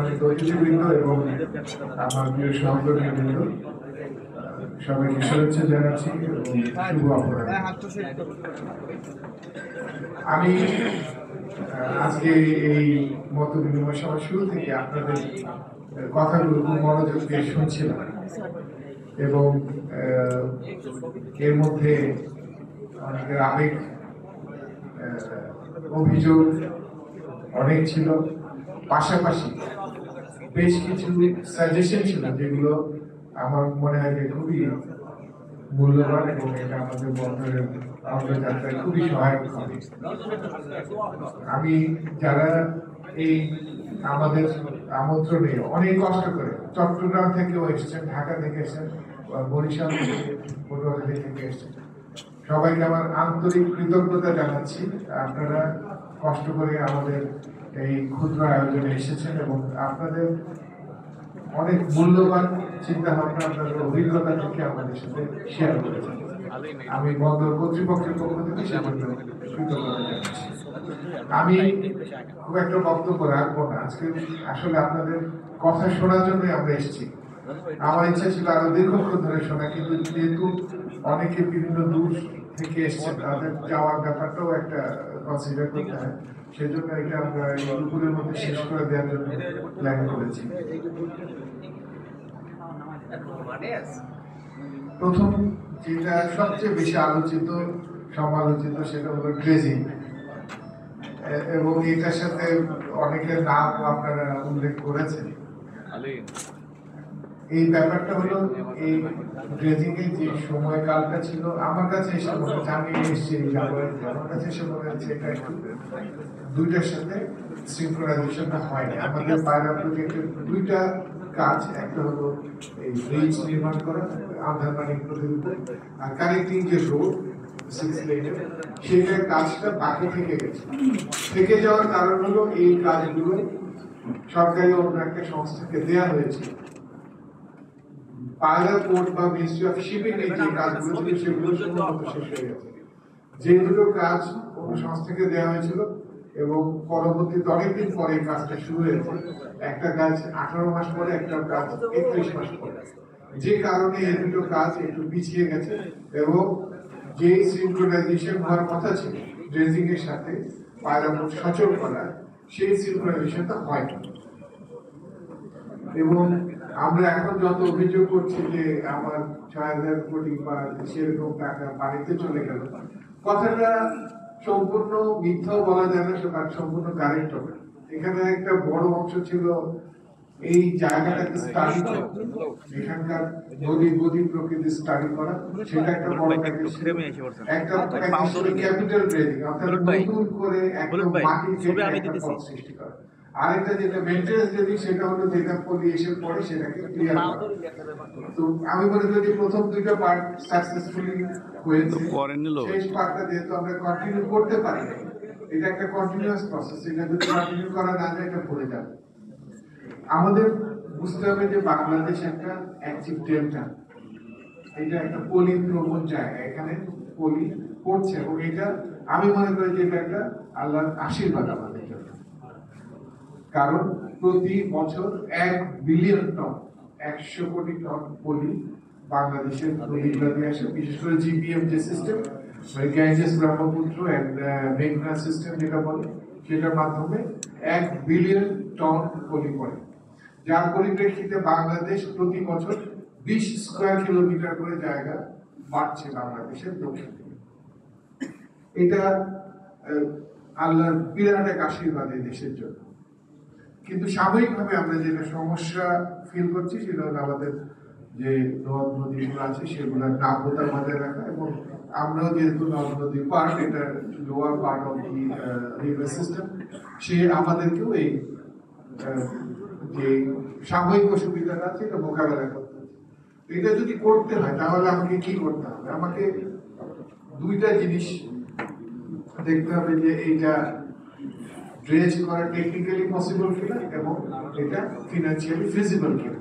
সম্মানিত অতিথিবৃন্দ এবং আমার প্রিয় সহকর্মীবৃন্দ, সবাইকে শুভেচ্ছা জানাচ্ছি এবং শুভ অপরাহ্ন। আমি আজকে এই মত বিনিময় সভা শুরু থেকে আপনাদের কথাগুলো খুব মনোযোগ দিয়ে শুনছিলাম এবং এর মধ্যে অনেকের আবেগ অভিযোগ অনেক ছিল, পাশাপাশি বেশ কিছু সাজেশন ছিল যেগুলো আমার মনে হয় যে খুবই মূল্যবান এবং এটা আমাদের বন্ধের অগ্রযাত্রায় খুবই সহায়ক হবে। আমি যারা এই আমাদের আমন্ত্রণে অনেক কষ্ট করে চট্টগ্রাম থেকেও এসেছেন, ঢাকা থেকে এসেছেন, বরিশাল থেকে, পটুয়াখালী থেকে এসেছেন, সবাইকে আমার আন্তরিক কৃতজ্ঞতা জানাচ্ছি। আপনারা কষ্ট করে আমাদের এই ক্ষুদ্র আয়োজনে এসেছেন এবং আপনাদের অনেক মূল্যবান চিন্তা ভাবনা, আপনাদের অভিজ্ঞতা থেকে আমাদের সাথে শেয়ার করেছেন। আমি বন্দর কর্তৃপক্ষের পক্ষ থেকে সেজন্য কৃতজ্ঞতা জানাচ্ছি। আমি খুব একটা বক্তব্য রাখবো না আজকে, আসলে আপনাদের কথা শোনার জন্যই আমরা এসেছি। আমার ইচ্ছা ছিল আরো দীর্ঘক্ষণ ধরে শোনা, কিন্তু যেহেতু অনেকে বিভিন্ন দূর থেকে এসছেন, তাদের যাওয়ার ব্যাপারটাও একটা কনসিডার করতে হয়, সেজন্য এটা আমরা এই দুপুরের মধ্যে শেষ করে দেওয়ার জন্য প্ল্যান করেছি। প্রথম যেটা সবচেয়ে বেশি আলোচিত সমালোচিত সেটা হলো ড্রেজিং, এবং এটার সাথে অনেকের নাম আপনারা উল্লেখ করেছেন। এই ব্যাপারটা হলো এই ড্রেজিং এর যে সময়কালটা ছিল, আমার কাছে এসে মনে হচ্ছে, আমি এসেছি আমার কাছে এসে মনে হচ্ছে এটা একটু দুইটার সাথে সিনক্রোনাইজেশনটা হয়নি। আমাদের পায়রা প্রজেক্টের দুইটা কাজ, একটা হলো এই ব্রিজ নির্মাণ করা আন্দারমানিক নদীর উপর, আর কানেক্টিং যে রোড 6 লেনের, সেটার কাজটা বাকি থেকে যাওয়ার কারণ হলো এই কাজগুলো সরকারি অন্য একটা সংস্থাকে দেওয়া হয়েছে। পায়রা পোর্ট বা মিনিস্ট্রি অফ শিপিং এর যে কাজগুলো ছিল সেগুলো সম্পূর্ণ শেষ হয়ে গেছে। যে দুটো কাজ অন্য সংস্থাকে দেওয়া হয়েছিল এবং পরবর্তীতে অনেকদিন পরে এই কাজটা শুরু হয়েছে, একটা কাজ 18 মাস পরে, একটা কাজ 31 মাস পরে, যে কারণে এই দুটো কাজ একটু পিছিয়ে গেছে এবং যে সিনক্রোনাইজেশন হওয়ার কথা ছিল ড্রেজিং এর সাথে পায়রা পোর্ট সচল করা, সেই সিনক্রোনাইজেশনটা হয়নি। এবং আমরা এখন যত অভিযোগ করছি যে আমার 6,000 কোটি বা সেরকম টাকা পানিতে চলে গেল, কথাটা সম্পূর্ণ মিথ্যাও বলা যায় না, সেটা সম্পূর্ণ কারেক্ট হবে। এখানে একটা বড় অংশ ছিল এই জায়গাটাকে স্টাডি করা, এখানকার নদী প্রকৃতি স্টাডি করা, সেটা একটা বড় প্যাকেজ ছিল। একটা প্যাকেজ ছিল ক্যাপিটাল ড্রেজিং, অর্থাৎ নতুন করে একদম মাটি থেকে একটা পথ সৃষ্টি করা। আরেকটা যেটা মেইনটেনেন্স ড্রেজিং, সেটা হলো যেটা পলিউশন পরে সেটাকে ক্লিয়ার করা। তো আমি মনে করি যে প্রথম দুইটা পার্ট সাকসেসফুলি হয়েছে, শেষ পার্টটা যেহেতু আমরা কন্টিনিউ করতে পারি, এটা একটা কন্টিনিউয়াস প্রসেস, এটা যদি কন্টিনিউ করা না যায় এটা পড়ে যাবে। আমাদের বুঝতে হবে যে বাংলাদেশ একটা অ্যাক্টিভ ডেল্টা, এটা একটা পলি প্রবণ জায়গা, এখানে পলি পড়ছে এবং এটা আমি মনে করি যে এটা একটা আল্লাহর আশীর্বাদ আমাদের জন্য। কারণ প্রতি বছর 1 বিলিয়ন টন, 100 কোটি টন পলি বাংলাদেশের নদীগুলোতে আসে, বিশেষ করে জিপিএম যে সিস্টেম, গ্যাঞ্জেস ব্রহ্মপুত্র এন্ড মেঘনা সিস্টেম যেটা বলে, সেটার মাধ্যমে 1 বিলিয়ন টন পলি পড়ে, যার পরিপ্রেক্ষিতে বাংলাদেশ প্রতি বছর 20 স্কয়ার কিলোমিটার করে জায়গা বাড়ছে বাংলাদেশের দক্ষিণ দিকে। এটা আল্লাহর বিরাট এক আশীর্বাদ এই দেশের জন্য। কিন্তু সাময়িকভাবে আমরা যেটা সমস্যা ফিল করছি সেটা হলো আমাদের যে নদ নদীগুলো আছে সেগুলোর নাব্যতা বজায় রাখা, এবং আমরাও যেহেতু নদ নদীর পার্ট, এটা lower part of the river system, সে আমাদেরকেও এই যে সাময়িক অসুবিধাটা আছে এটা মোকাবেলা করতে হবে। এটা যদি করতে হয় তাহলে আমাকে কি করতে হবে? আমাকে দুইটা জিনিস দেখতে হবে, যে এইটা ড্রেজ করা টেকনিক্যালি পসিবল কিনা এবং এটা ফিনান্সিয়ালি ফিজিবল কিনা।